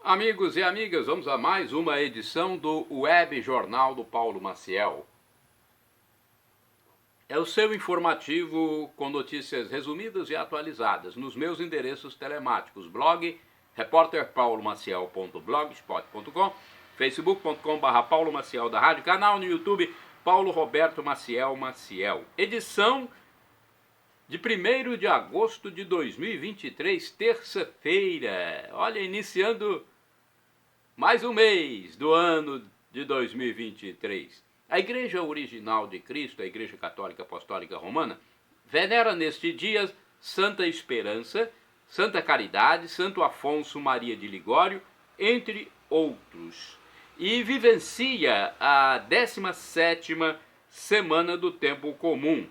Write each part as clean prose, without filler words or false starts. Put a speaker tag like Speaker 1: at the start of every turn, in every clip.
Speaker 1: Amigos e amigas, vamos a mais uma edição do Web Jornal do Paulo Maciel. É o seu informativo com notícias resumidas e atualizadas nos meus endereços telemáticos: blog repórterpaulomaciel.blogspot.com, facebook.com/Paulo Maciel da Rádio, canal no YouTube Paulo Roberto Maciel Maciel. Edição de 1º de agosto de 2023, terça-feira. Olha, iniciando mais um mês do ano de 2023. A Igreja Original de Cristo, a Igreja Católica Apostólica Romana, venera neste dia Santa Esperança, Santa Caridade, Santo Afonso Maria de Ligório, entre outros. E vivencia a 17ª semana do Tempo Comum.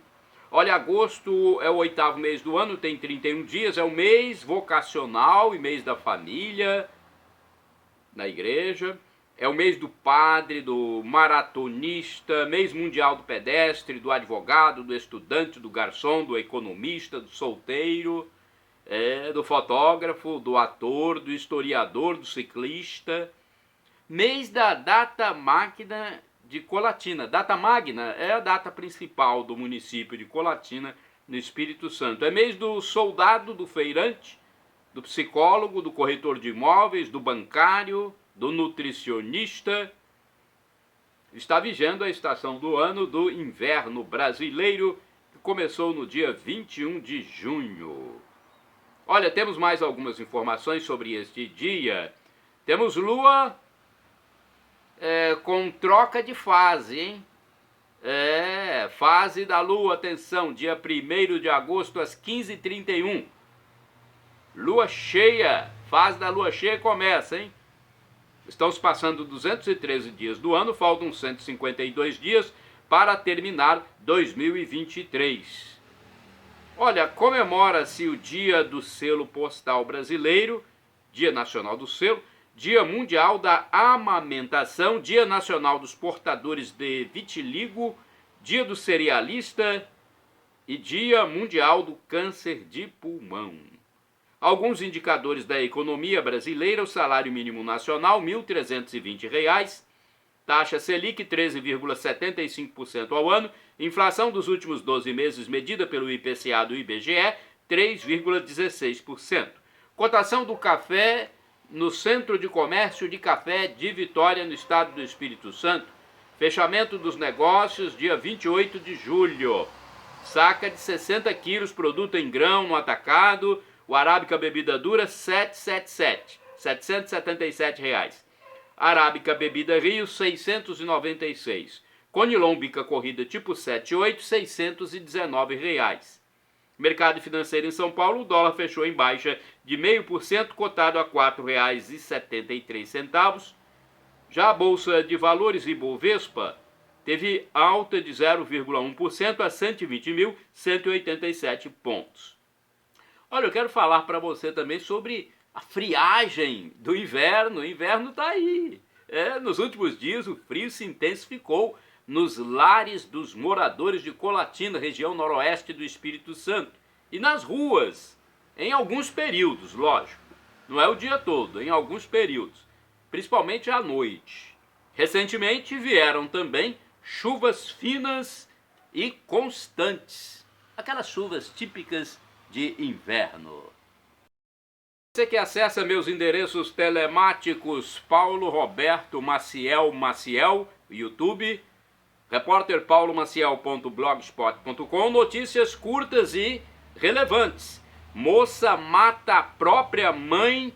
Speaker 1: Olha, agosto é o 8º mês do ano, tem 31 dias, é o mês vocacional e mês da família na igreja. É o mês do padre, do maratonista, mês mundial do pedestre, do advogado, do estudante, do garçom, do economista, do solteiro, do fotógrafo, do ator, do historiador, do ciclista. Mês da data magna de Colatina. Data magna é a data principal do município de Colatina, no Espírito Santo. É mês do soldado, do feirante, do psicólogo, do corretor de imóveis, do bancário, do nutricionista. Está vigendo a estação do ano do inverno brasileiro, que começou no dia 21 de junho. Olha, temos mais algumas informações sobre este dia. Temos lua com troca de fase, hein? Fase da lua, atenção, dia 1º de agosto às 15h31. Lua cheia, fase da lua cheia começa, hein? Estão se passando 213 dias do ano, faltam 152 dias para terminar 2023. Olha, comemora-se o Dia do Selo Postal Brasileiro, Dia Nacional do Selo, Dia Mundial da Amamentação, Dia Nacional dos Portadores de Vitiligo, Dia do Cerealista e Dia Mundial do Câncer de Pulmão. Alguns indicadores da economia brasileira: o salário mínimo nacional R$ 1.320, taxa Selic 13,75% ao ano, inflação dos últimos 12 meses medida pelo IPCA do IBGE 3,16%. Cotação do café no Centro de Comércio de Café de Vitória, no estado do Espírito Santo. Fechamento dos negócios dia 28 de julho. Saca de 60 quilos, produto em grão no atacado, o Arábica Bebida Dura, R$ 777. Arábica Bebida Rio, R$ 696. Conilon Bica Corrida tipo 78, R$ 619. Mercado financeiro em São Paulo, o dólar fechou em baixa de 0,5%, cotado a R$ 4,73. Já a Bolsa de Valores Ibovespa teve alta de 0,1% a 120.187 pontos. Olha, eu quero falar para você também sobre a friagem do inverno. O inverno está aí. Nos últimos dias o frio se intensificou nos lares dos moradores de Colatina, região noroeste do Espírito Santo. E nas ruas, em alguns períodos, lógico. Não é o dia todo, em alguns períodos. Principalmente à noite. Recentemente vieram também chuvas finas e constantes. Aquelas chuvas típicas de inverno. Você que acessa meus endereços telemáticos: Paulo Roberto Maciel Maciel, YouTube, repórterpaulomaciel.blogspot.com, notícias curtas e relevantes. Moça mata a própria mãe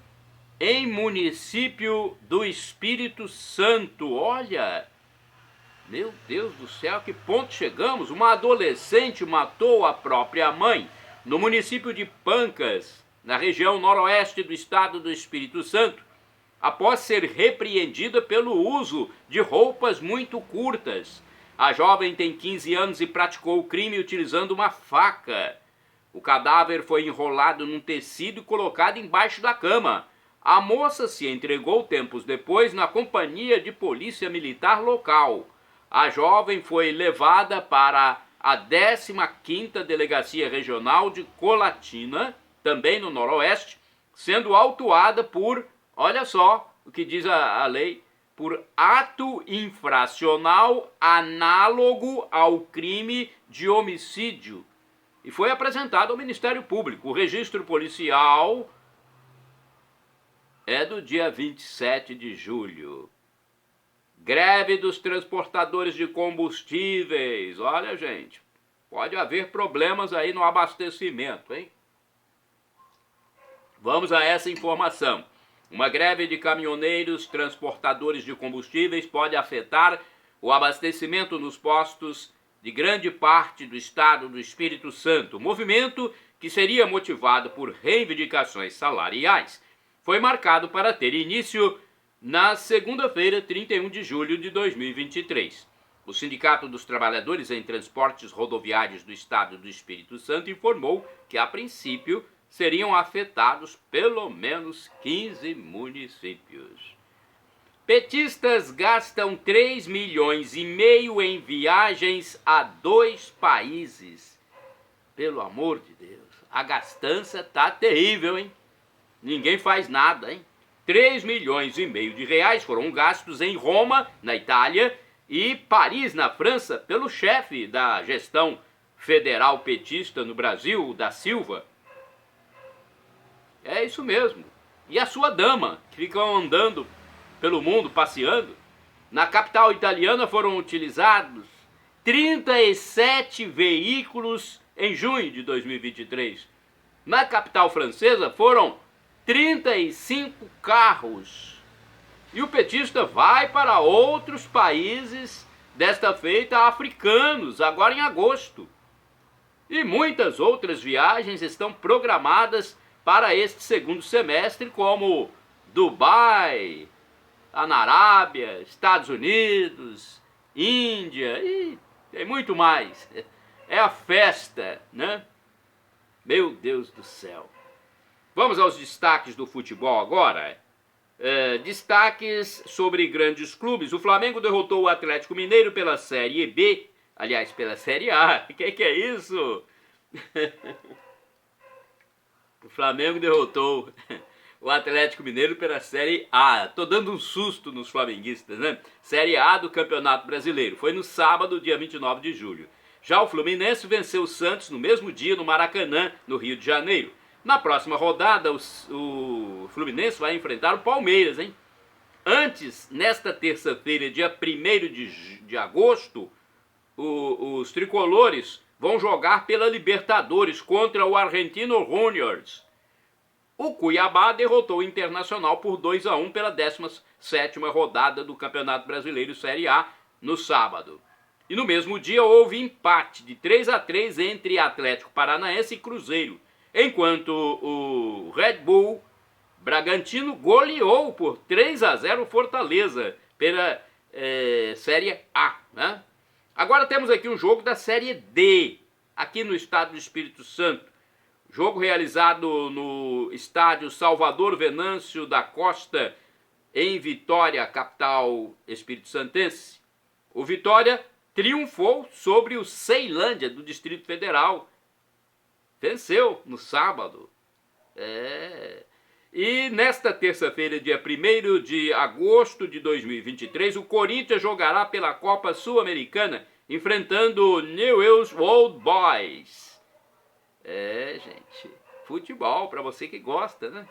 Speaker 1: em município do Espírito Santo. Olha, meu Deus do céu, que ponto chegamos? Uma adolescente matou a própria mãe no município de Pancas, na região noroeste do estado do Espírito Santo, após ser repreendida pelo uso de roupas muito curtas. A jovem tem 15 anos e praticou o crime utilizando uma faca. O cadáver foi enrolado num tecido e colocado embaixo da cama. A moça se entregou tempos depois na companhia de polícia militar local. A jovem foi levada para a 15ª Delegacia Regional de Colatina, também no Noroeste, sendo autuada por Olha só o que diz a lei: por ato infracional análogo ao crime de homicídio. E foi apresentado ao Ministério Público. O registro policial é do dia 27 de julho. Greve dos transportadores de combustíveis. Olha, gente, pode haver problemas aí no abastecimento, hein? Vamos a essa informação. Uma greve de caminhoneiros transportadores de combustíveis pode afetar o abastecimento nos postos de grande parte do estado do Espírito Santo. Movimento que seria motivado por reivindicações salariais foi marcado para ter início na segunda-feira, 31 de julho de 2023. O Sindicato dos Trabalhadores em Transportes Rodoviários do Estado do Espírito Santo informou que, a princípio, seriam afetados pelo menos 15 municípios. Petistas gastam 3,5 milhões em viagens a 2 países. Pelo amor de Deus, a gastança tá terrível, hein? Ninguém faz nada, hein? 3,5 milhões de reais foram gastos em Roma, na Itália, e Paris, na França, pelo chefe da gestão federal petista no Brasil, da Silva. É isso mesmo. E a sua dama, que ficam andando pelo mundo, passeando. Na capital italiana foram utilizados 37 veículos em junho de 2023. Na capital francesa foram 35 carros. E o petista vai para outros países, desta feita africanos, agora em agosto. E muitas outras viagens estão programadas para este segundo semestre, como Dubai, na Arábia, Estados Unidos, Índia e tem muito mais. É a festa, né? Meu Deus do céu. Vamos aos destaques do futebol agora. Destaques sobre grandes clubes. O Flamengo derrotou o Atlético Mineiro pela Série B. Aliás, pela Série A. O que é isso? O Flamengo derrotou o Atlético Mineiro pela Série A. Tô dando um susto nos flamenguistas, né? Série A do Campeonato Brasileiro. Foi no sábado, dia 29 de julho. Já o Fluminense venceu o Santos no mesmo dia no Maracanã, no Rio de Janeiro. Na próxima rodada, o Fluminense vai enfrentar o Palmeiras, hein? Antes, nesta terça-feira, dia 1º de agosto, os tricolores vão jogar pela Libertadores contra o Argentino Juniors. O Cuiabá derrotou o Internacional por 2-1 pela 17ª rodada do Campeonato Brasileiro Série A no sábado. E no mesmo dia houve empate de 3-3 entre Atlético Paranaense e Cruzeiro, enquanto o Red Bull Bragantino goleou por 3-0 o Fortaleza pela Série A, né? Agora temos aqui um jogo da Série D, aqui no estado do Espírito Santo. Jogo realizado no estádio Salvador Venâncio da Costa, em Vitória, capital espírito-santense. O Vitória triunfou sobre o Ceilândia, do Distrito Federal. Venceu no sábado. E nesta terça-feira, dia 1º de agosto de 2023, o Corinthians jogará pela Copa Sul-Americana, enfrentando o Newell's Old Boys. Gente, futebol, para você que gosta, né?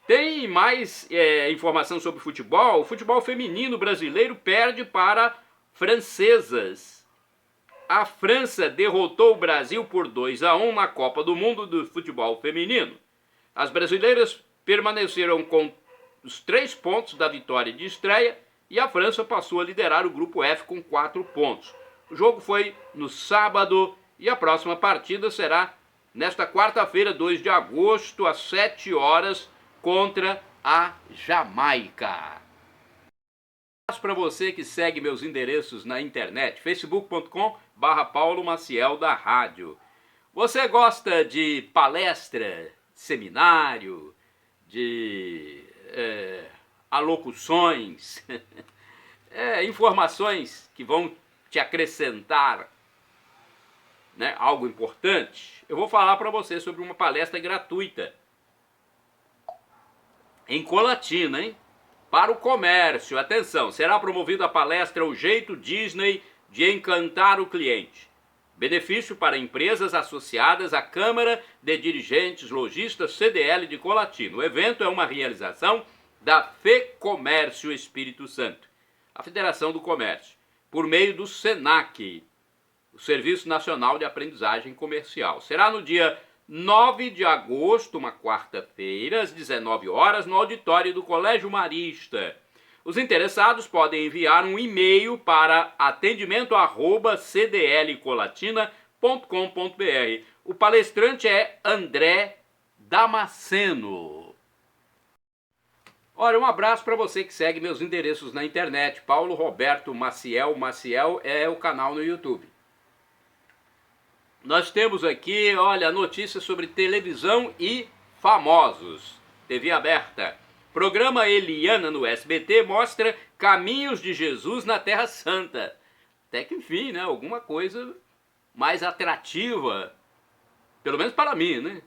Speaker 1: Tem mais informação sobre futebol. O futebol feminino brasileiro perde para francesas. A França derrotou o Brasil por 2-1 na Copa do Mundo do futebol feminino. As brasileiras permaneceram com os 3 pontos da vitória de estreia e a França passou a liderar o grupo F com 4 pontos. O jogo foi no sábado e a próxima partida será nesta quarta-feira, 2 de agosto, às 7 horas, contra a Jamaica. Para você que segue meus endereços na internet, facebook.com/Paulo Maciel da Rádio. Você gosta de palestra, seminário, de alocuções, informações que vão te acrescentar, né, algo importante? Eu vou falar para você sobre uma palestra gratuita em Colatina, hein? Para o comércio, atenção, será promovida a palestra O Jeito Disney de Encantar o Cliente. Benefício para empresas associadas à Câmara de Dirigentes Lojistas CDL de Colatina. O evento é uma realização da FEComércio Espírito Santo, a Federação do Comércio, por meio do SENAC, o Serviço Nacional de Aprendizagem Comercial. Será no dia 9 de agosto, uma quarta-feira, às 19 horas, no auditório do Colégio Marista. Os interessados podem enviar um e-mail para atendimento@cdlcolatina.com.br. O palestrante é André Damasceno. Olha, um abraço para você que segue meus endereços na internet. Paulo Roberto Maciel. Maciel é o canal no YouTube. Nós temos aqui, olha, notícias sobre televisão e famosos. TV aberta. Programa Eliana no SBT mostra caminhos de Jesus na Terra Santa. Até que enfim, né? Alguma coisa mais atrativa. Pelo menos para mim, né?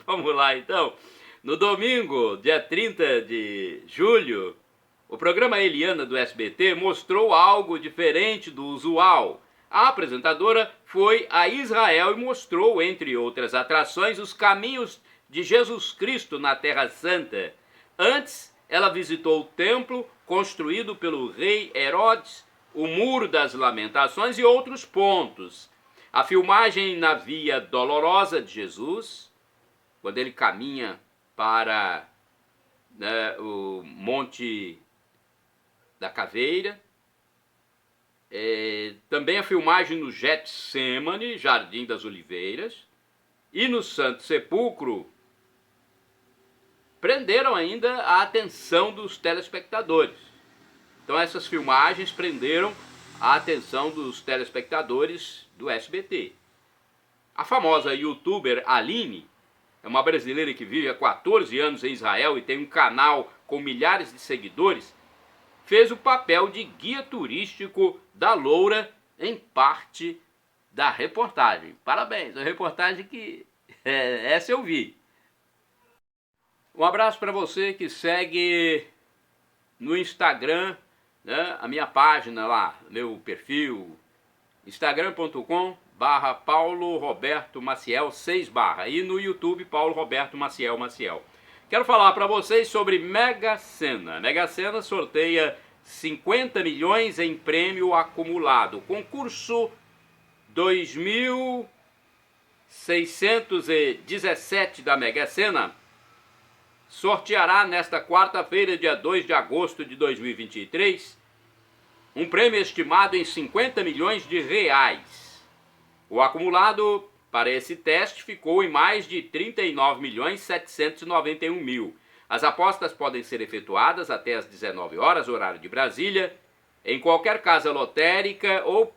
Speaker 1: Vamos lá então. No domingo, dia 30 de julho, o programa Eliana do SBT mostrou algo diferente do usual. A apresentadora foi a Israel e mostrou, entre outras atrações, os caminhos de Jesus Cristo na Terra Santa. Antes, ela visitou o templo construído pelo rei Herodes, o Muro das Lamentações e outros pontos. A filmagem na Via Dolorosa de Jesus, quando ele caminha para o Monte da Caveira. Também a filmagem no Getsemane, Jardim das Oliveiras, e no Santo Sepulcro, prenderam ainda a atenção dos telespectadores. Então essas filmagens prenderam a atenção dos telespectadores do SBT. A famosa youtuber Aline é uma brasileira que vive há 14 anos em Israel e tem um canal com milhares de seguidores. Fez o papel de guia turístico da loura em parte da reportagem. Parabéns, a reportagem que essa eu vi. Um abraço para você que segue no Instagram, né, a minha página lá, meu perfil, instagram.com/Paulo Roberto Maciel 6 e no YouTube Paulo Roberto Maciel Maciel. Quero falar para vocês sobre Mega Sena. Mega Sena sorteia 50 milhões em prêmio acumulado. Concurso 2617 da Mega Sena sorteará nesta quarta-feira, dia 2 de agosto de 2023, um prêmio estimado em 50 milhões de reais. O acumulado para esse teste ficou em mais de 39.791.000. As apostas podem ser efetuadas até às 19 horas, horário de Brasília, em qualquer casa lotérica ou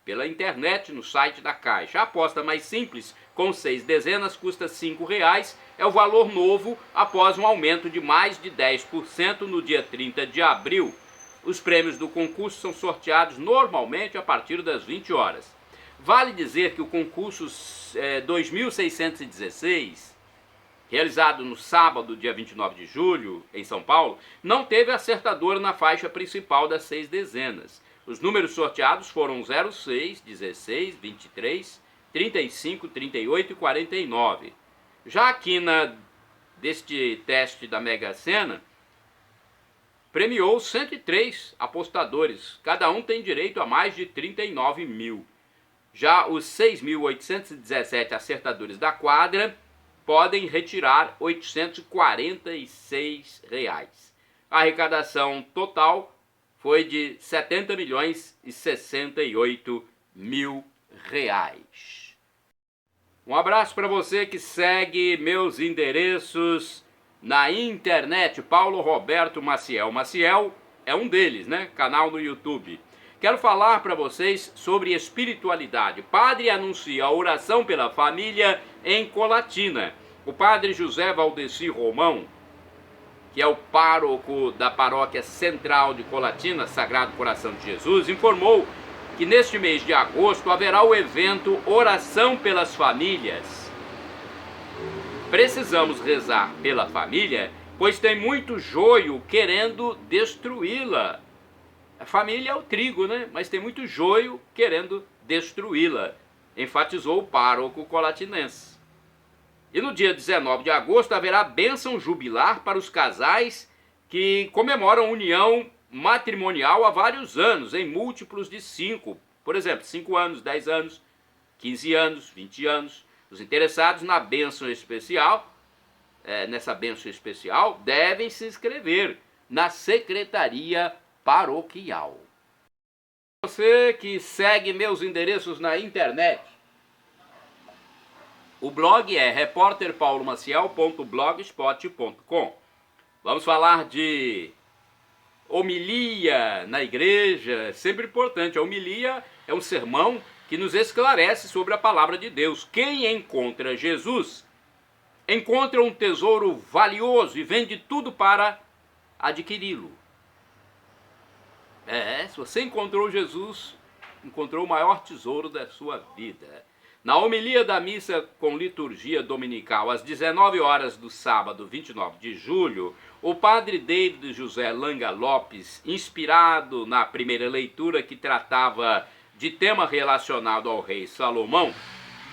Speaker 1: pela internet no site da Caixa. A aposta mais simples, com 6 dezenas, custa R$ 5,00. É o valor novo após um aumento de mais de 10% no dia 30 de abril. Os prêmios do concurso são sorteados normalmente a partir das 20 horas. Vale dizer que o concurso 2616, realizado no sábado, dia 29 de julho, em São Paulo, não teve acertador na faixa principal das 6 dezenas. Os números sorteados foram 06, 16, 23, 35, 38 e 49. Já aqui deste teste da Mega Sena, premiou 103 apostadores. Cada um tem direito a mais de 39 mil. Já os 6.817 acertadores da quadra podem retirar R$ 846. A arrecadação total foi de R$ 70.068.000. Um abraço para você que segue meus endereços na internet. Paulo Roberto Maciel. Maciel é um deles, né? Canal no YouTube. Quero falar para vocês sobre espiritualidade. Padre anuncia a oração pela família em Colatina. O padre José Valdeci Romão, que é o pároco da paróquia central de Colatina, Sagrado Coração de Jesus, informou que neste mês de agosto haverá o evento Oração pelas Famílias. precisamos rezar pela família, pois tem muito joio querendo destruí-la. A família é o trigo, né? Mas tem muito joio querendo destruí-la, enfatizou o pároco colatinense. E no dia 19 de agosto haverá bênção jubilar para os casais que comemoram união matrimonial há vários anos, em múltiplos de 5. Por exemplo, 5 anos, 10 anos, 15 anos, 20 anos. Os interessados na bênção especial, nessa bênção especial, devem se inscrever na secretaria paroquial. Você que segue meus endereços na internet, o blog é repórterpaulomaciel.blogspot.com. Vamos falar de homilia na igreja, sempre importante. A homilia é um sermão que nos esclarece sobre a palavra de Deus. Quem encontra Jesus, encontra um tesouro valioso e vende tudo para adquiri-lo. Se você encontrou Jesus, encontrou o maior tesouro da sua vida. Na homilia da missa com liturgia dominical, às 19 horas do sábado, 29 de julho, o padre David José Langa Lopes, inspirado na primeira leitura que tratava de tema relacionado ao rei Salomão,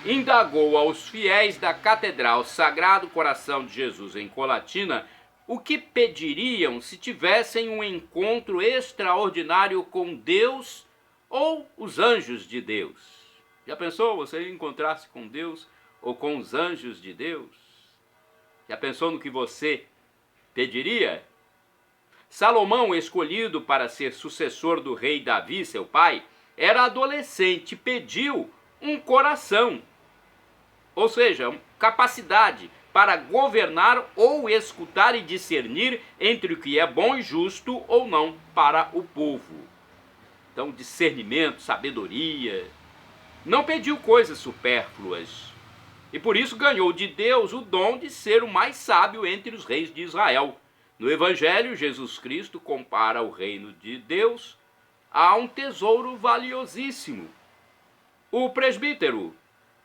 Speaker 1: indagou aos fiéis da Catedral Sagrado Coração de Jesus em Colatina o que pediriam se tivessem um encontro extraordinário com Deus ou os anjos de Deus. Já pensou você encontrar-se com Deus ou com os anjos de Deus? Já pensou no que você pediria? Salomão, escolhido para ser sucessor do rei Davi, seu pai, era adolescente e pediu um coração, ou seja, capacidade para governar ou escutar e discernir entre o que é bom e justo ou não para o povo. Então, discernimento, sabedoria. Não pediu coisas supérfluas e por isso ganhou de Deus o dom de ser o mais sábio entre os reis de Israel. No Evangelho, Jesus Cristo compara o reino de Deus a um tesouro valiosíssimo. O presbítero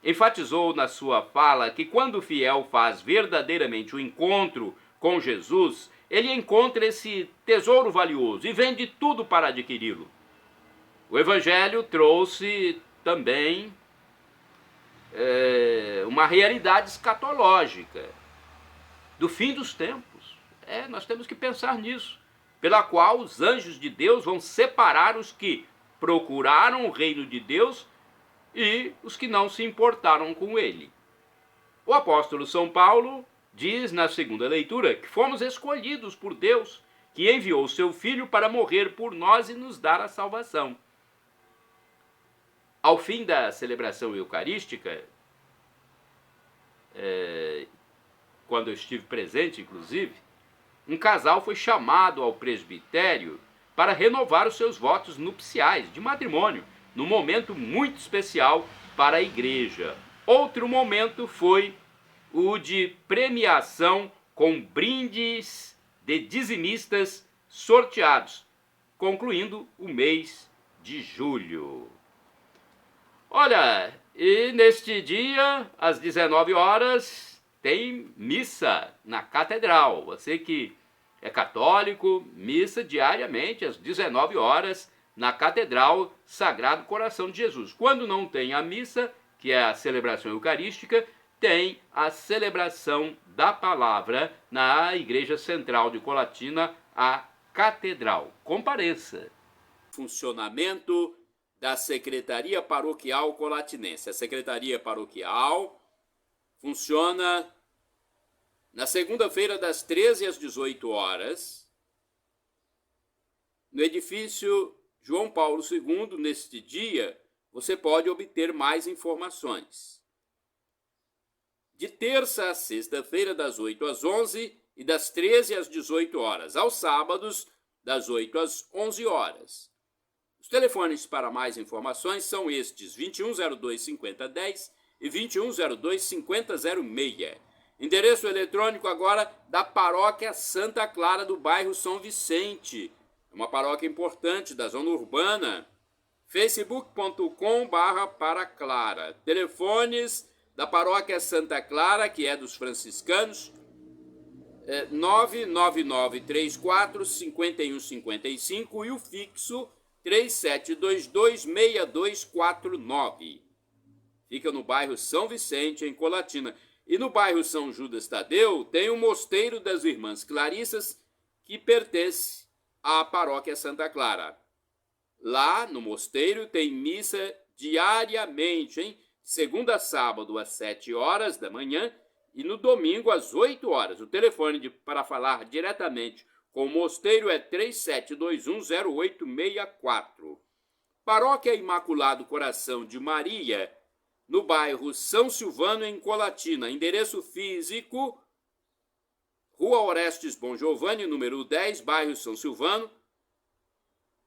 Speaker 1: enfatizou na sua fala que quando o fiel faz verdadeiramente o encontro com Jesus, ele encontra esse tesouro valioso e vende tudo para adquiri-lo. O Evangelho trouxe também uma realidade escatológica do fim dos tempos. Nós temos que pensar nisso, pela qual os anjos de Deus vão separar os que procuraram o reino de Deus e os que não se importaram com ele. O apóstolo São Paulo diz na segunda leitura que fomos escolhidos por Deus, que enviou o seu Filho para morrer por nós e nos dar a salvação. Ao fim da celebração eucarística, quando eu estive presente, inclusive, um casal foi chamado ao presbitério para renovar os seus votos nupciais de matrimônio, num momento muito especial para a igreja. Outro momento foi o de premiação com brindes de dizimistas sorteados, concluindo o mês de julho. Olha, e neste dia, às 19 horas, tem missa na catedral. Você que é católico, missa diariamente às 19 horas na Catedral Sagrado Coração de Jesus. Quando não tem a missa, que é a celebração eucarística, tem a celebração da palavra na Igreja Central de Colatina, a Catedral. Compareça. Funcionamento da Secretaria Paroquial Colatinense. A Secretaria Paroquial funciona na segunda-feira das 13 às 18 horas, no edifício João Paulo II. Neste dia, você pode obter mais informações. De terça a sexta-feira, das 8 às 11 e das 13 às 18 horas. Aos sábados, das 8 às 11 horas. Os telefones para mais informações são estes: 2102-5010 e 2102-5006. Endereço eletrônico agora da Paróquia Santa Clara do bairro São Vicente. É uma paróquia importante da zona urbana. facebook.com/paraclara. Telefones da paróquia Santa Clara, que é dos franciscanos, 99934-5155 e o fixo 3722-6249. Fica no bairro São Vicente, em Colatina. E no bairro São Judas Tadeu tem o Mosteiro das Irmãs Clarissas, que pertence à paróquia Santa Clara. Lá no mosteiro tem missa diariamente, hein? Segunda a sábado às 7 horas da manhã e no domingo às 8 horas. O telefone para falar diretamente com o mosteiro é 37210864. Paróquia Imaculado Coração de Maria, no bairro São Silvano, em Colatina. Endereço físico: Rua Orestes Bom Giovanni, número 10, bairro São Silvano.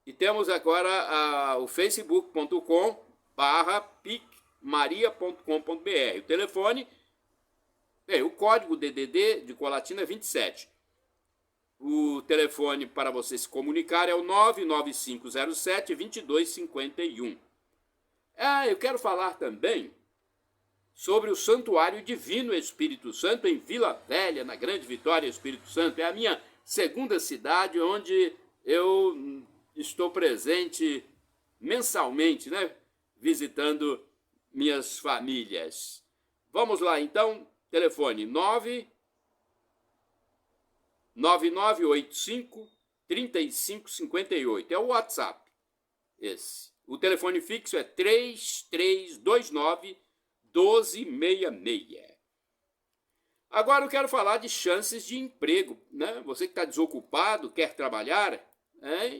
Speaker 1: E temos agora o facebook.com/picmaria.com.br. O telefone, o código DDD de Colatina é 27. O telefone para você se comunicar é o 99507-2251. Eu quero falar também sobre o Santuário Divino Espírito Santo em Vila Velha, na Grande Vitória, Espírito Santo. É a minha segunda cidade onde eu estou presente mensalmente, né? Visitando minhas famílias. Vamos lá, então. Telefone 99985-3558. É o WhatsApp. Esse. O telefone fixo é 3329-1266. Agora eu quero falar de chances de emprego, né? Você que está desocupado, quer trabalhar,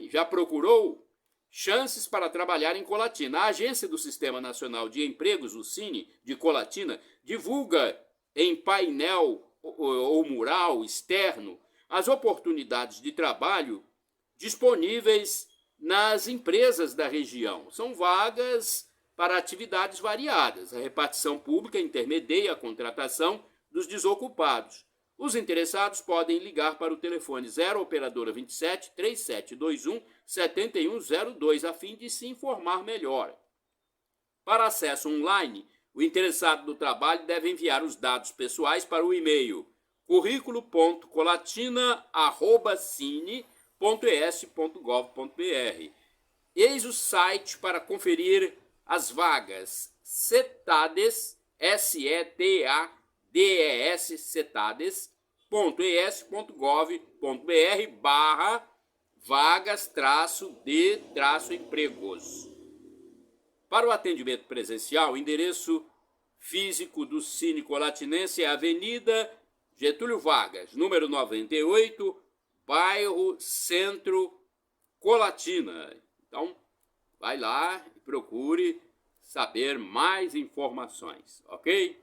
Speaker 1: já procurou chances para trabalhar em Colatina. A agência do Sistema Nacional de Empregos, o Cine, de Colatina, divulga em painel ou mural externo as oportunidades de trabalho disponíveis nas empresas da região. São vagas para atividades variadas. A repartição pública intermedia a contratação dos desocupados. Os interessados podem ligar para o telefone 0 operadora 27 3721 7102 a fim de se informar melhor. Para acesso online, o interessado no trabalho deve enviar os dados pessoais para o e-mail currículo.colatina@cine.es.gov.br. Eis o site para conferir as vagas: Setades, SETADES, setades.es.gov.br/vagas-de-empregos. Para o atendimento presencial, o endereço físico do Cine Colatinense é a Avenida Getúlio Vargas, número 98, bairro Centro, Colatina. Então, vai lá e procure saber mais informações, ok?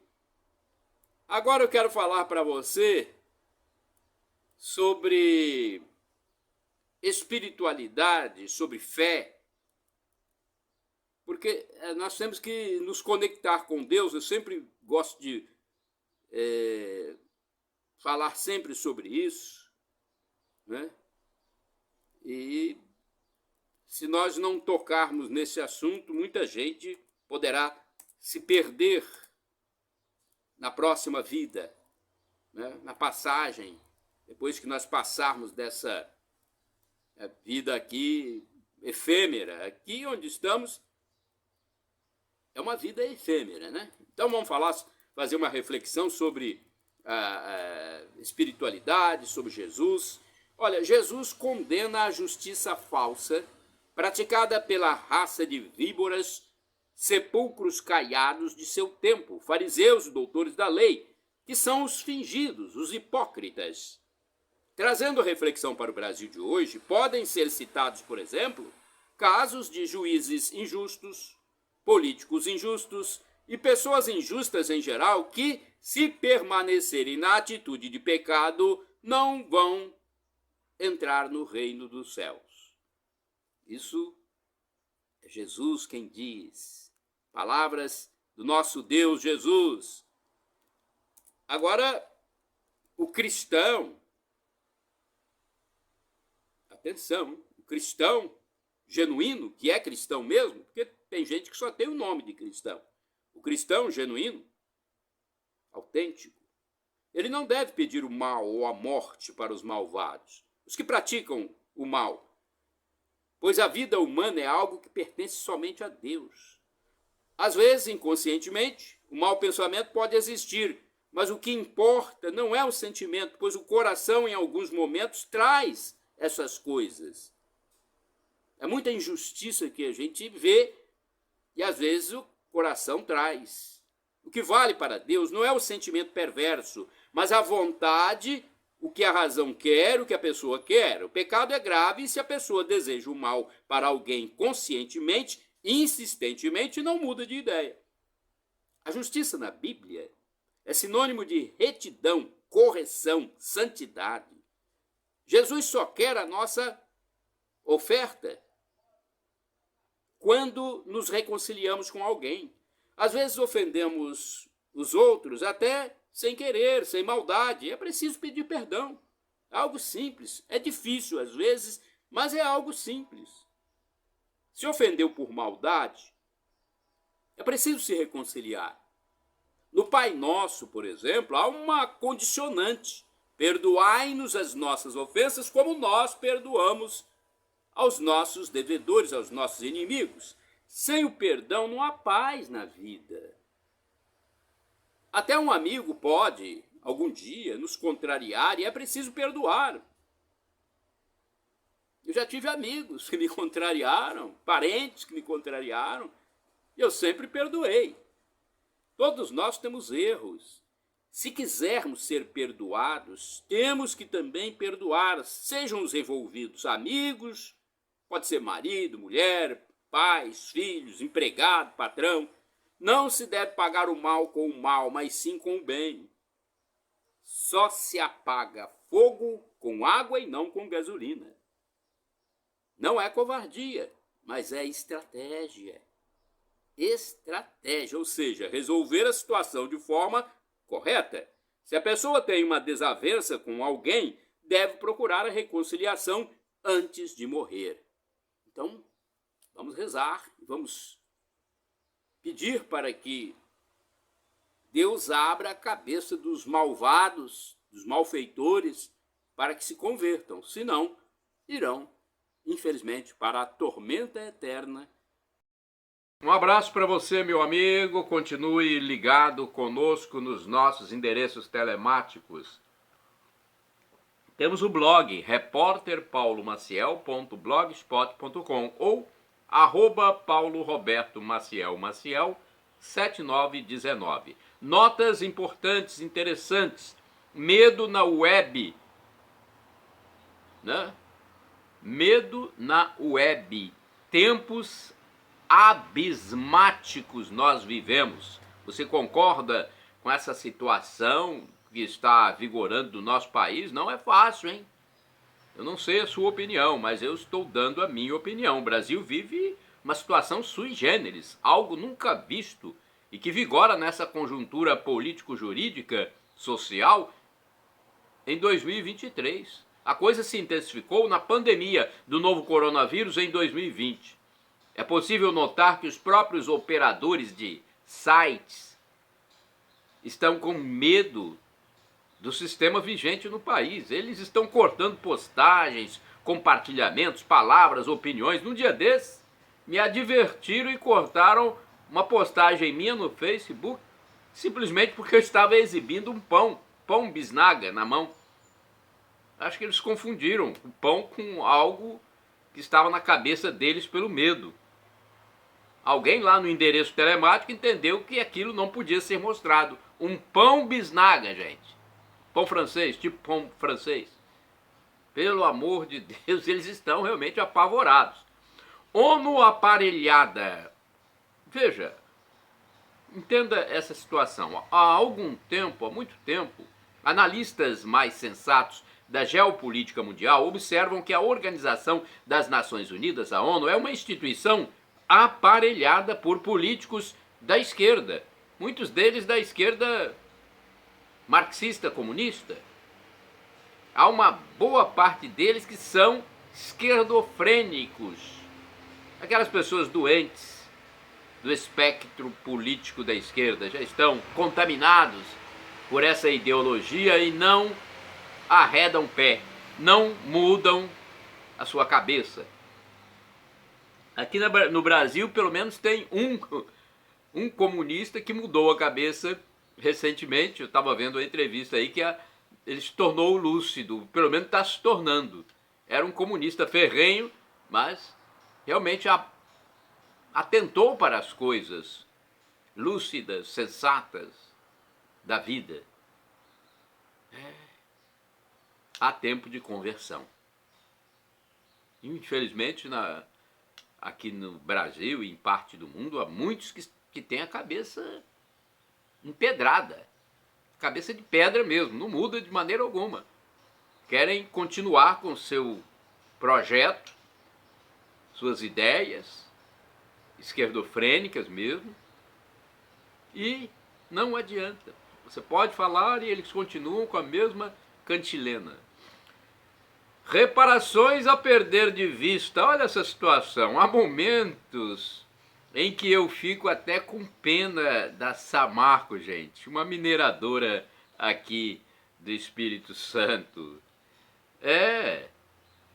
Speaker 1: Agora eu quero falar para você sobre espiritualidade, sobre fé, porque nós temos que nos conectar com Deus. Eu sempre gosto de falar sempre sobre isso, né? E se nós não tocarmos nesse assunto, muita gente poderá se perder na próxima vida, né? Na passagem, depois que nós passarmos dessa vida aqui efêmera. Aqui onde estamos é uma vida efêmera, né? Então vamos fazer uma reflexão sobre a espiritualidade, sobre Jesus. Olha, Jesus condena a justiça falsa praticada pela raça de víboras, sepulcros caiados de seu tempo, fariseus e doutores da lei, que são os fingidos, os hipócritas. Trazendo reflexão para o Brasil de hoje, podem ser citados, por exemplo, casos de juízes injustos, políticos injustos e pessoas injustas em geral que, se permanecerem na atitude de pecado, não vão entrar no reino dos céus. Isso é Jesus quem diz. Palavras do nosso Deus Jesus. Agora, o cristão, atenção, o cristão genuíno, que é cristão mesmo, porque tem gente que só tem o nome de cristão. O cristão genuíno autêntico, ele não deve pedir o mal ou a morte para os malvados, os que praticam o mal, pois a vida humana é algo que pertence somente a Deus. Às vezes, inconscientemente, o mau pensamento pode existir, mas o que importa não é o sentimento, pois o coração, em alguns momentos, traz essas coisas. É muita injustiça que a gente vê e, às vezes, o coração traz. O que vale para Deus não é o sentimento perverso, mas a vontade, o que a razão quer, o que a pessoa quer. O pecado é grave e se a pessoa deseja o mal para alguém conscientemente, insistentemente, não muda de ideia. A justiça na Bíblia é sinônimo de retidão, correção, santidade. Jesus só quer a nossa oferta quando nos reconciliamos com alguém. Às vezes ofendemos os outros até sem querer, sem maldade. É preciso pedir perdão. É algo simples. É difícil às vezes, mas é algo simples. Se ofendeu por maldade, é preciso se reconciliar. No Pai Nosso, por exemplo, há uma condicionante. Perdoai-nos as nossas ofensas como nós perdoamos aos nossos devedores, aos nossos inimigos. Sem o perdão não há paz na vida. Até um amigo pode, algum dia, nos contrariar e é preciso perdoar. Eu já tive amigos que me contrariaram, parentes que me contrariaram, e eu sempre perdoei. Todos nós temos erros. Se quisermos ser perdoados, temos que também perdoar, sejam os envolvidos amigos, pode ser marido, mulher, pais, filhos, empregado, patrão. Não se deve pagar o mal com o mal, mas sim com o bem. Só se apaga fogo com água e não com gasolina. Não é covardia, mas é estratégia. Estratégia, ou seja, resolver a situação de forma correta. Se a pessoa tem uma desavença com alguém, deve procurar a reconciliação antes de morrer. Então, vamos rezar, vamos pedir para que Deus abra a cabeça dos malvados, dos malfeitores, para que se convertam. Senão, irão, infelizmente, para a tormenta eterna. Um abraço para você, meu amigo. Continue ligado conosco nos nossos endereços telemáticos. Temos o blog repórterpaulomaciel.blogspot.com ou @PauloRobertoMaciel 7919. Notas importantes, interessantes. Medo na web. Né? Medo na web. Tempos abismáticos nós vivemos. Você concorda com essa situação que está vigorando no nosso país? Não é fácil, hein? Eu não sei a sua opinião, mas eu estou dando a minha opinião. O Brasil vive uma situação sui generis, algo nunca visto e que vigora nessa conjuntura político-jurídica, social, em 2023. A coisa se intensificou na pandemia do novo coronavírus em 2020. É possível notar que os próprios operadores de sites estão com medo do sistema vigente no país. Eles estão cortando postagens, compartilhamentos, palavras, opiniões. Num dia desses, me advertiram e cortaram uma postagem minha no Facebook, simplesmente porque eu estava exibindo um pão bisnaga na mão. Acho que eles confundiram o pão com algo que estava na cabeça deles pelo medo. Alguém lá no endereço telemático entendeu que aquilo não podia ser mostrado. Um pão bisnaga, gente. Pão francês, tipo pão francês. Pelo amor de Deus, eles estão realmente apavorados. ONU aparelhada. Veja, entenda essa situação. Há algum tempo, há muito tempo, analistas mais sensatos da geopolítica mundial observam que a Organização das Nações Unidas, a ONU, é uma instituição aparelhada por políticos da esquerda, muitos deles da esquerda marxista, comunista. Há uma boa parte deles que são esquerdofrênicos, aquelas pessoas doentes do espectro político da esquerda, já estão contaminados por essa ideologia e não arredam pé, não mudam a sua cabeça. Aqui no Brasil, pelo menos, tem um comunista que mudou a cabeça recentemente. Eu estava vendo uma entrevista aí que ele se tornou lúcido, pelo menos está se tornando. Era um comunista ferrenho, mas realmente atentou para as coisas lúcidas, sensatas da vida. Há tempo de conversão. Infelizmente, aqui no Brasil e em parte do mundo, há muitos que têm a cabeça empedrada. Cabeça de pedra mesmo, não muda de maneira alguma. Querem continuar com seu projeto, suas ideias, esquerdofrênicas mesmo, e não adianta. Você pode falar e eles continuam com a mesma cantilena. Reparações a perder de vista. Olha essa situação. Há momentos em que eu fico até com pena da Samarco, gente. Uma mineradora aqui do Espírito Santo.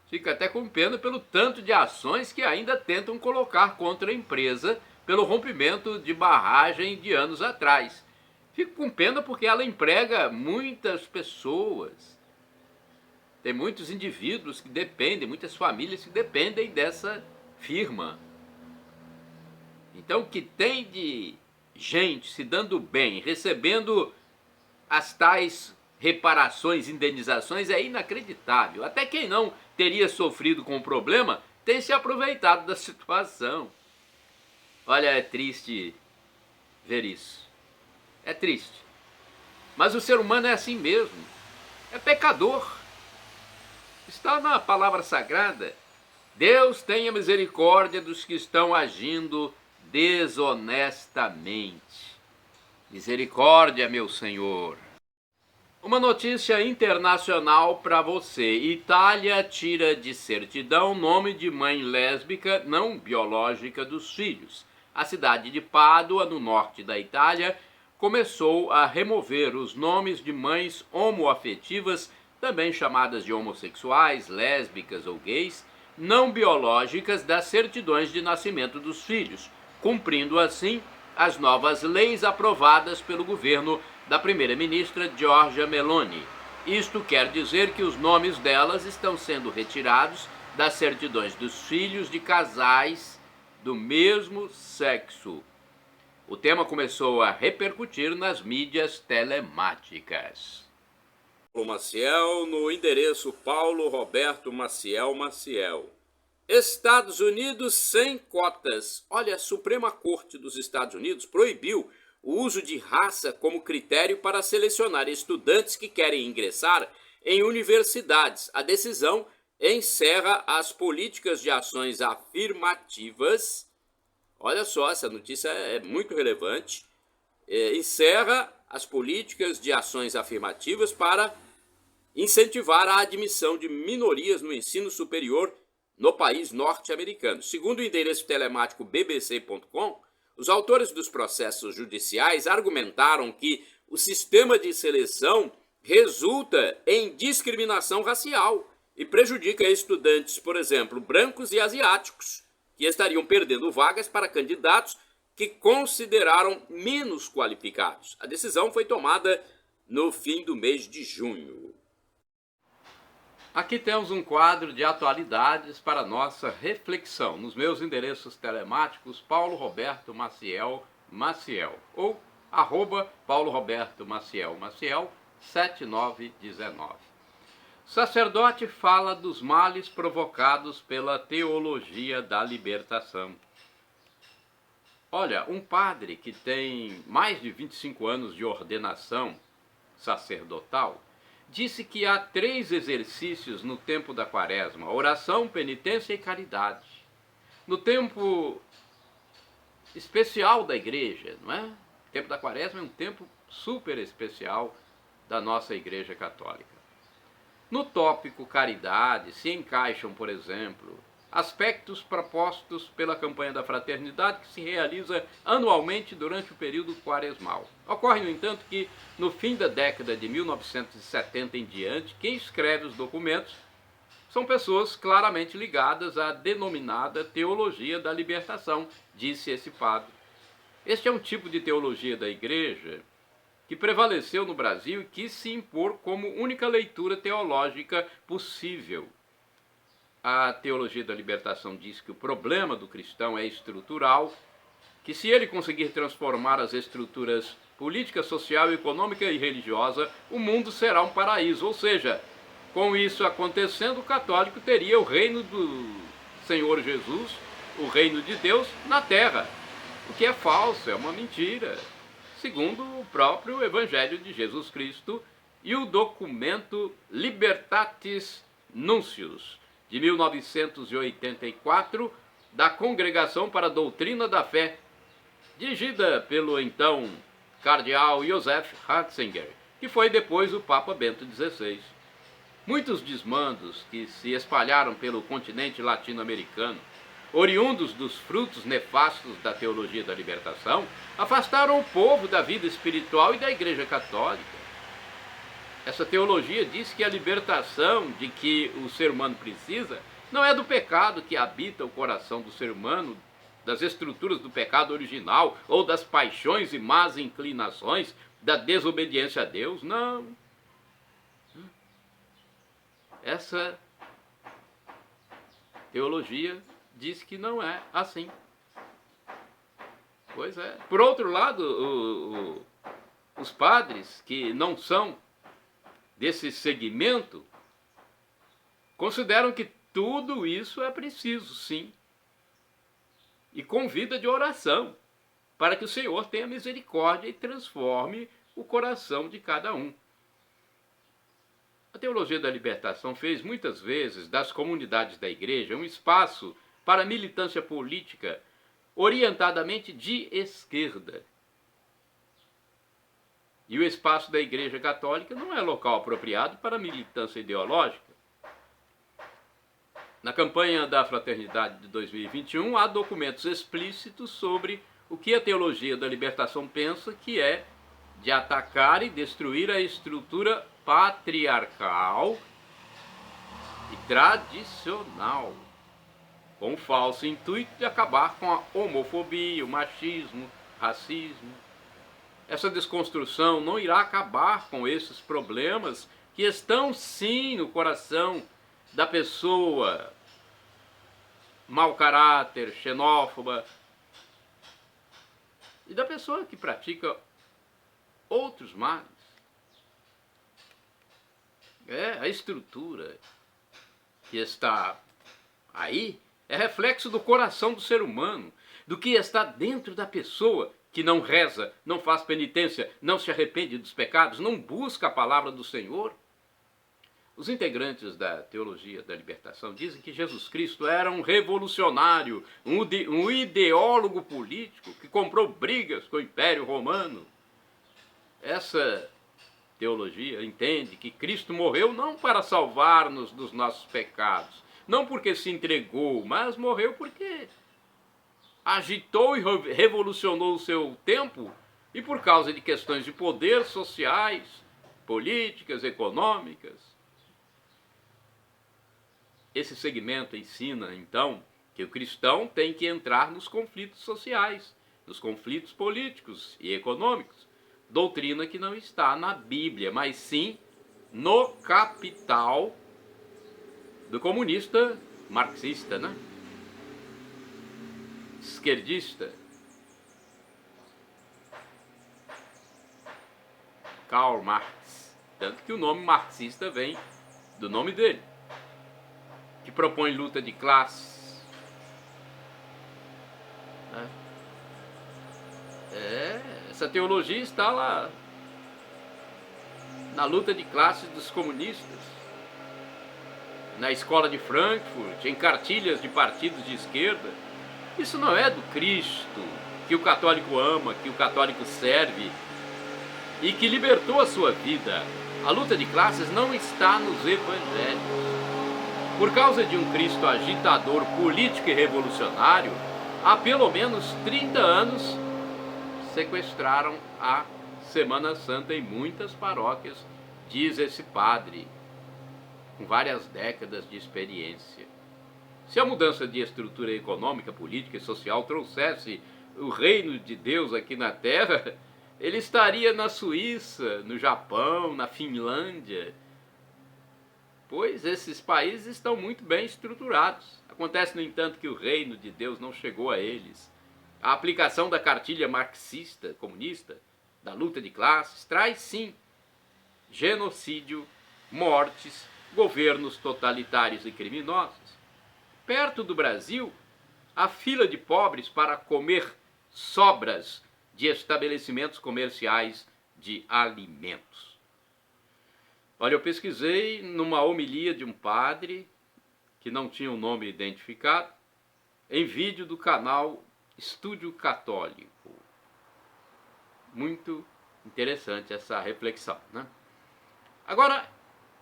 Speaker 1: Fica até com pena pelo tanto de ações que ainda tentam colocar contra a empresa pelo rompimento de barragem de anos atrás. Fico com pena porque ela emprega muitas pessoas. Tem muitos indivíduos que dependem, muitas famílias que dependem dessa firma. Então, o que tem de gente se dando bem, recebendo as tais reparações, indenizações, é inacreditável. Até quem não teria sofrido com o problema tem se aproveitado da situação. Olha, é triste ver isso. É triste. Mas o ser humano é assim mesmo. É pecador. Está na palavra sagrada. Deus tenha misericórdia dos que estão agindo desonestamente. Misericórdia, meu Senhor. Uma notícia internacional para você. Itália tira de certidão nome de mãe lésbica não biológica dos filhos. A cidade de Pádua, no norte da Itália, começou a remover os nomes de mães homoafetivas, também chamadas de homossexuais, lésbicas ou gays, não biológicas das certidões de nascimento dos filhos, cumprindo assim as novas leis aprovadas pelo governo da primeira-ministra Giorgia Meloni. Isto quer dizer que os nomes delas estão sendo retirados das certidões dos filhos de casais do mesmo sexo. O tema começou a repercutir nas mídias telemáticas. Paulo Maciel, no endereço Paulo Roberto Maciel Maciel. Estados Unidos sem cotas. Olha, a Suprema Corte dos Estados Unidos proibiu o uso de raça como critério para selecionar estudantes que querem ingressar em universidades. A decisão encerra as políticas de ações afirmativas. Olha só, essa notícia é muito relevante. Encerra as políticas de ações afirmativas para incentivar a admissão de minorias no ensino superior no país norte-americano. Segundo o endereço telemático bbc.com, os autores dos processos judiciais argumentaram que o sistema de seleção resulta em discriminação racial e prejudica estudantes, por exemplo, brancos e asiáticos, que estariam perdendo vagas para candidatos que consideraram menos qualificados. A decisão foi tomada no fim do mês de junho. Aqui temos um quadro de atualidades para nossa reflexão, nos meus endereços telemáticos Paulo Roberto Maciel Maciel ou @Paulo Roberto Maciel Maciel 7919. Sacerdote fala dos males provocados pela teologia da libertação. Olha, um padre que tem mais de 25 anos de ordenação sacerdotal disse que há 3 exercícios no tempo da quaresma: oração, penitência e caridade. No tempo especial da igreja, não é? O tempo da quaresma é um tempo super especial da nossa igreja católica. No tópico caridade se encaixam, por exemplo, aspectos propostos pela campanha da fraternidade que se realiza anualmente durante o período quaresmal. Ocorre, no entanto, que no fim da década de 1970 em diante, quem escreve os documentos são pessoas claramente ligadas à denominada teologia da libertação, disse esse padre. Este é um tipo de teologia da Igreja que prevaleceu no Brasil e quis se impor como única leitura teológica possível. A teologia da libertação diz que o problema do cristão é estrutural, que se ele conseguir transformar as estruturas política, social, econômica e religiosa, o mundo será um paraíso. Ou seja, com isso acontecendo, o católico teria o reino do Senhor Jesus, o reino de Deus, na terra. O que é falso, é uma mentira, segundo o próprio Evangelho de Jesus Cristo e o documento Libertatis Nuncius, de 1984, da Congregação para a Doutrina da Fé, dirigida pelo então cardeal Joseph Ratzinger, que foi depois o Papa Bento XVI. Muitos desmandos que se espalharam pelo continente latino-americano, oriundos dos frutos nefastos da teologia da libertação, afastaram o povo da vida espiritual e da Igreja Católica. Essa teologia diz que a libertação de que o ser humano precisa não é do pecado que habita o coração do ser humano, das estruturas do pecado original ou das paixões e más inclinações da desobediência a Deus. Não. Essa teologia diz que não é assim. Pois é. Por outro lado, os padres que não são desse segmento consideram que tudo isso é preciso, sim. E com vida de oração, para que o Senhor tenha misericórdia e transforme o coração de cada um. A teologia da libertação fez muitas vezes das comunidades da igreja um espaço para militância política orientadamente de esquerda. E o espaço da Igreja Católica não é local apropriado para militância ideológica. Na campanha da Fraternidade de 2021, há documentos explícitos sobre o que a teologia da libertação pensa que é de atacar e destruir a estrutura patriarcal e tradicional, com o falso intuito de acabar com a homofobia, o machismo, racismo. Essa desconstrução não irá acabar com esses problemas que estão sim no coração da pessoa mau caráter, xenófoba e da pessoa que pratica outros males. A estrutura que está aí é reflexo do coração do ser humano, do que está dentro da pessoa que não reza, não faz penitência, não se arrepende dos pecados, não busca a palavra do Senhor. Os integrantes da teologia da libertação dizem que Jesus Cristo era um revolucionário, um ideólogo político que comprou brigas com o Império Romano. Essa teologia entende que Cristo morreu não para salvar-nos dos nossos pecados, não porque se entregou, mas morreu porque agitou e revolucionou o seu tempo e por causa de questões de poder, sociais, políticas, econômicas. Esse segmento ensina, então, que o cristão tem que entrar nos conflitos sociais, nos conflitos políticos e econômicos. Doutrina que não está na Bíblia, mas sim no Capital do comunista marxista, né? Esquerdista, Karl Marx, tanto que o nome marxista vem do nome dele, que propõe luta de classes, né? Essa teologia está lá na luta de classes dos comunistas, na escola de Frankfurt, em cartilhas de partidos de esquerda. Isso não é do Cristo que o católico ama, que o católico serve e que libertou a sua vida. A luta de classes não está nos evangelhos. Por causa de um Cristo agitador político e revolucionário, há pelo menos 30 anos sequestraram a Semana Santa em muitas paróquias, diz esse padre, com várias décadas de experiência. Se a mudança de estrutura econômica, política e social trouxesse o reino de Deus aqui na Terra, ele estaria na Suíça, no Japão, na Finlândia, pois esses países estão muito bem estruturados. Acontece, no entanto, que o reino de Deus não chegou a eles. A aplicação da cartilha marxista, comunista, da luta de classes, traz sim genocídio, mortes, governos totalitários e criminosos. Perto do Brasil, a fila de pobres para comer sobras de estabelecimentos comerciais de alimentos. Olha, eu pesquisei numa homilia de um padre, que não tinha o nome identificado, em vídeo do canal Estúdio Católico. Muito interessante essa reflexão, né? Agora,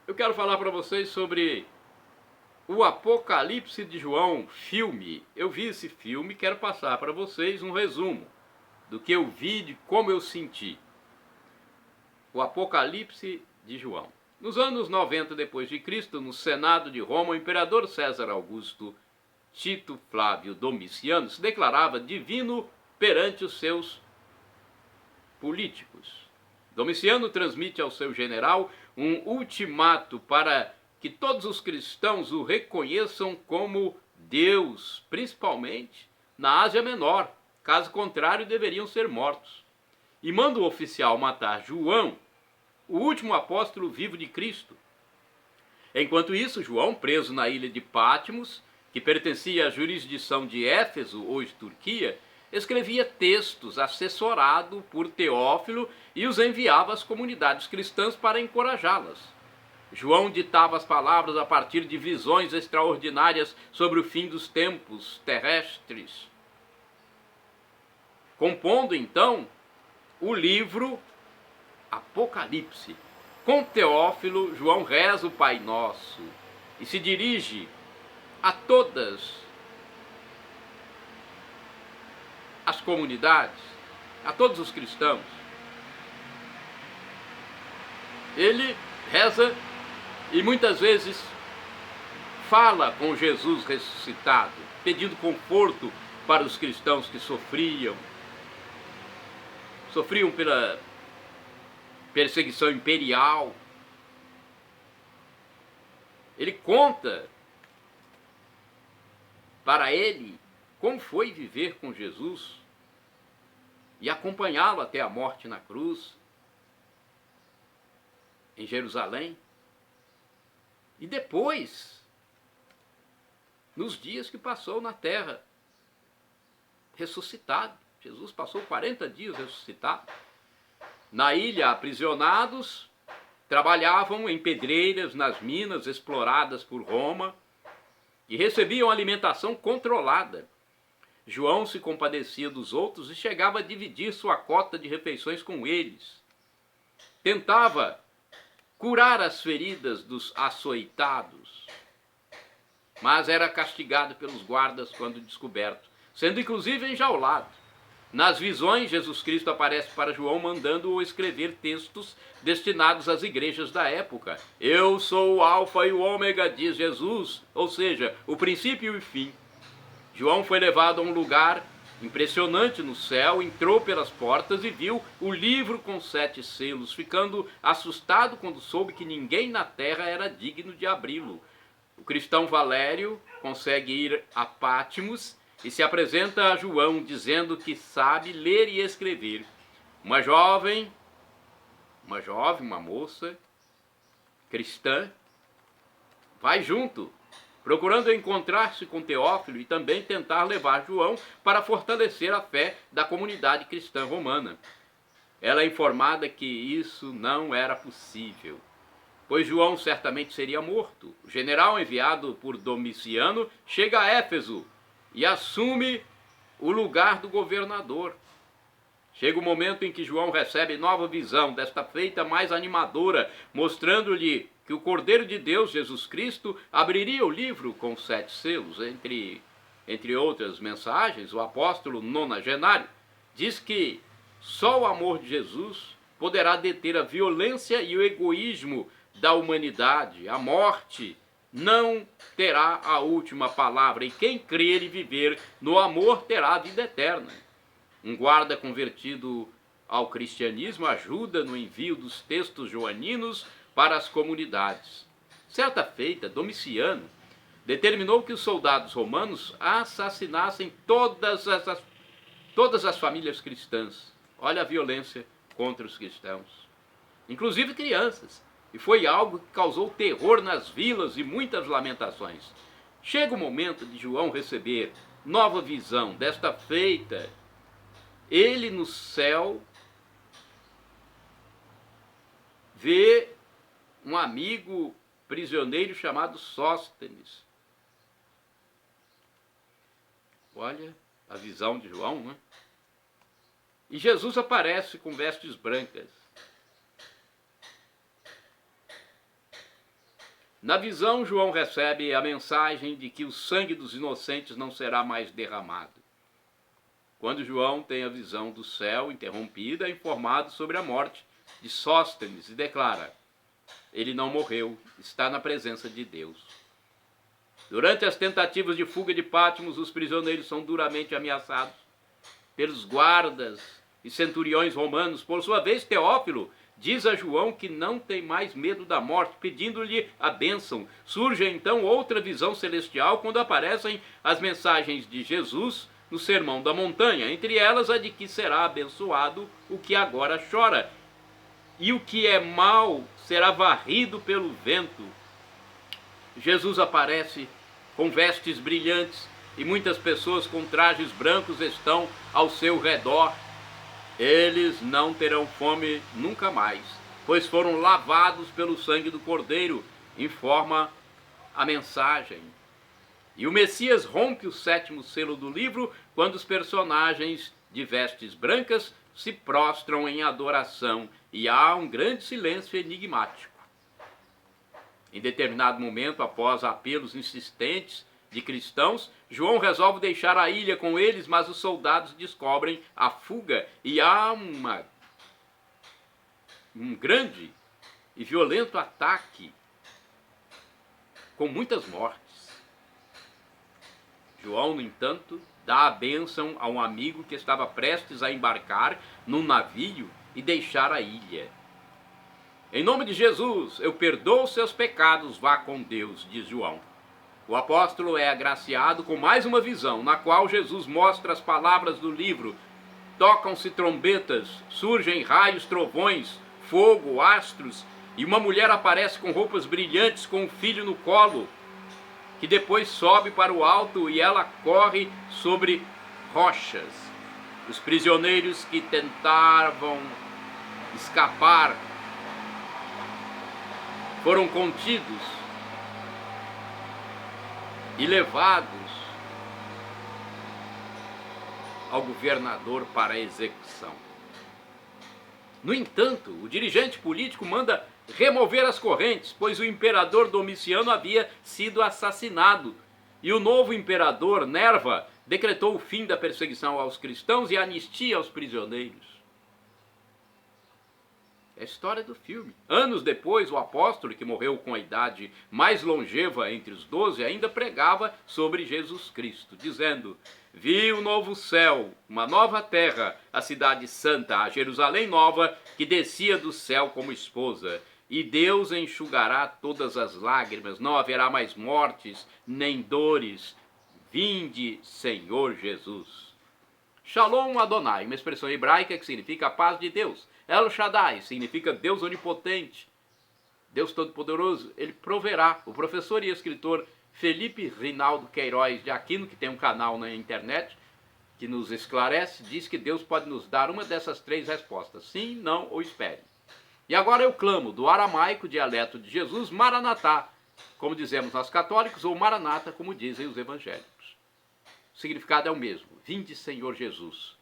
Speaker 1: eu quero falar para vocês sobre o Apocalipse de João, filme. Eu vi esse filme e quero passar para vocês um resumo do que eu vi e de como eu senti. O Apocalipse de João. Nos anos 90 depois de Cristo, no Senado de Roma, o imperador César Augusto Tito Flávio Domiciano se declarava divino perante os seus políticos. Domiciano transmite ao seu general um ultimato para que todos os cristãos o reconheçam como Deus, principalmente na Ásia Menor. Caso contrário, deveriam ser mortos. E manda o oficial matar João, o último apóstolo vivo de Cristo. Enquanto isso, João, preso na ilha de Patmos, que pertencia à jurisdição de Éfeso, hoje Turquia, escrevia textos assessorado por Teófilo e os enviava às comunidades cristãs para encorajá-las. João ditava as palavras a partir de visões extraordinárias sobre o fim dos tempos terrestres, compondo então o livro Apocalipse. Com Teófilo, João reza o Pai Nosso e se dirige a todas as comunidades, a todos os cristãos. Ele reza e muitas vezes fala com Jesus ressuscitado, pedindo conforto para os cristãos que sofriam pela perseguição imperial. Ele conta para ele como foi viver com Jesus e acompanhá-lo até a morte na cruz, em Jerusalém. E depois, nos dias que passou na terra, ressuscitado. Jesus passou 40 dias ressuscitado. Na ilha, aprisionados, trabalhavam em pedreiras nas minas exploradas por Roma e recebiam alimentação controlada. João se compadecia dos outros e chegava a dividir sua cota de refeições com eles. Tentava curar as feridas dos açoitados, mas era castigado pelos guardas quando descoberto, sendo inclusive enjaulado. Nas visões, Jesus Cristo aparece para João mandando-o escrever textos destinados às igrejas da época. Eu sou o Alfa e o Ômega, diz Jesus, ou seja, o princípio e o fim. João foi levado a um lugar impressionante no céu, entrou pelas portas e viu o livro com 7 selos, ficando assustado quando soube que ninguém na terra era digno de abri-lo. O cristão Valério consegue ir a Patmos e se apresenta a João dizendo que sabe ler e escrever. Uma moça cristã, vai junto, procurando encontrar-se com Teófilo e também tentar levar João para fortalecer a fé da comunidade cristã romana. Ela é informada que isso não era possível, pois João certamente seria morto. O general enviado por Domiciano chega a Éfeso e assume o lugar do governador. Chega o momento em que João recebe nova visão, desta feita mais animadora, mostrando-lhe que o Cordeiro de Deus, Jesus Cristo, abriria o livro com 7 selos. Entre outras mensagens, o apóstolo nonagenário diz que só o amor de Jesus poderá deter a violência e o egoísmo da humanidade. A morte não terá a última palavra, e quem crer e viver no amor terá a vida eterna. Um guarda convertido ao cristianismo ajuda no envio dos textos joaninos para as comunidades. Certa feita, Domiciano determinou que os soldados romanos assassinassem todas as famílias cristãs. Olha a violência contra os cristãos, inclusive crianças. E foi algo que causou terror nas vilas e muitas lamentações. Chega o momento de João receber nova visão. Desta feita, ele no céu vê um amigo prisioneiro chamado Sóstenes. Olha a visão de João, né? E Jesus aparece com vestes brancas. Na visão, João recebe a mensagem de que o sangue dos inocentes não será mais derramado. Quando João tem a visão do céu interrompida, é informado sobre a morte de Sóstenes e declara: ele não morreu, está na presença de Deus. Durante as tentativas de fuga de Pátmos, os prisioneiros são duramente ameaçados pelos guardas e centuriões romanos. Por sua vez, Teófilo diz a João que não tem mais medo da morte, pedindo-lhe a bênção. Surge então outra visão celestial quando aparecem as mensagens de Jesus no Sermão da Montanha, entre elas a de que será abençoado o que agora chora, e o que é mau será varrido pelo vento. Jesus aparece com vestes brilhantes e muitas pessoas com trajes brancos estão ao seu redor. Eles não terão fome nunca mais, pois foram lavados pelo sangue do Cordeiro, informa a mensagem. E o Messias rompe o 7º selo do livro quando os personagens de vestes brancas se prostram em adoração e há um grande silêncio enigmático. Em determinado momento, após apelos insistentes de cristãos, João resolve deixar a ilha com eles, mas os soldados descobrem a fuga e há um grande e violento ataque com muitas mortes. João, no entanto, dá a bênção a um amigo que estava prestes a embarcar num navio e deixar a ilha. Em nome de Jesus, eu perdoo seus pecados, vá com Deus, diz João. O apóstolo é agraciado com mais uma visão, na qual Jesus mostra as palavras do livro. Tocam-se trombetas, surgem raios, trovões, fogo, astros, e uma mulher aparece com roupas brilhantes, com um filho no colo, que depois sobe para o alto e ela corre sobre rochas. Os prisioneiros que tentavam escapar foram contidos e levados ao governador para a execução. No entanto, o dirigente político manda remover as correntes, pois o imperador Domiciano havia sido assassinado. E o novo imperador, Nerva, decretou o fim da perseguição aos cristãos e anistia aos prisioneiros. É a história do filme. Anos depois, o apóstolo, que morreu com a idade mais longeva entre os 12, ainda pregava sobre Jesus Cristo, dizendo: vi um novo céu, uma nova terra, a cidade santa, a Jerusalém nova, que descia do céu como esposa. E Deus enxugará todas as lágrimas, não haverá mais mortes, nem dores. Vinde, Senhor Jesus. Shalom Adonai, uma expressão hebraica que significa a paz de Deus. El Shaddai significa Deus onipotente, Deus todo-poderoso. Ele proverá. O professor e escritor Felipe Rinaldo Queiroz de Aquino, que tem um canal na internet que nos esclarece, diz que Deus pode nos dar uma dessas 3 respostas: sim, não ou espere. E agora eu clamo do aramaico, dialeto de Jesus, Maranatá, como dizemos nós católicos, ou Maranata, como dizem os evangélicos. O significado é o mesmo: vinde, Senhor Jesus.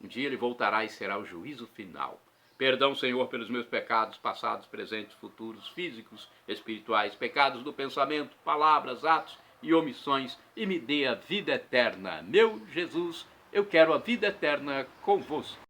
Speaker 1: Um dia ele voltará e será o juízo final. Perdão, Senhor, pelos meus pecados passados, presentes, futuros, físicos, espirituais, pecados do pensamento, palavras, atos e omissões, e me dê a vida eterna. Meu Jesus, eu quero a vida eterna convosco.